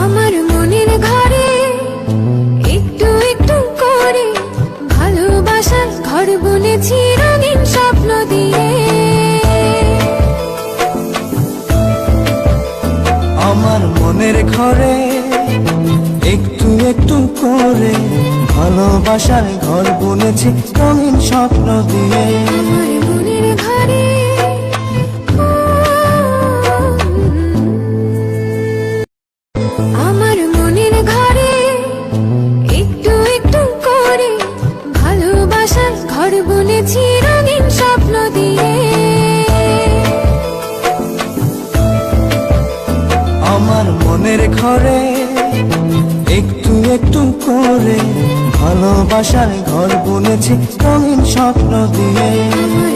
আমার মনের ঘরে একটু একটু করে ভালোবাসার ঘর বুনেছি রঙিন স্বপ্ন দিয়ে। আমার মনের ঘরে একটু একটু করে ভালোবাসার ঘর বুনেছি রঙিন স্বপ্ন দিয়ে। আমার মনের ঘরে আমার মনের ঘরে একটু একটু করে ভালোবাসার ঘর বুনেছি রঙিন স্বপ্ন দিয়ে। আমার মনের ঘরে একটু একটু করে ভালোবাসার ঘর বুনেছি রঙিন স্বপ্ন দিয়ে। আমার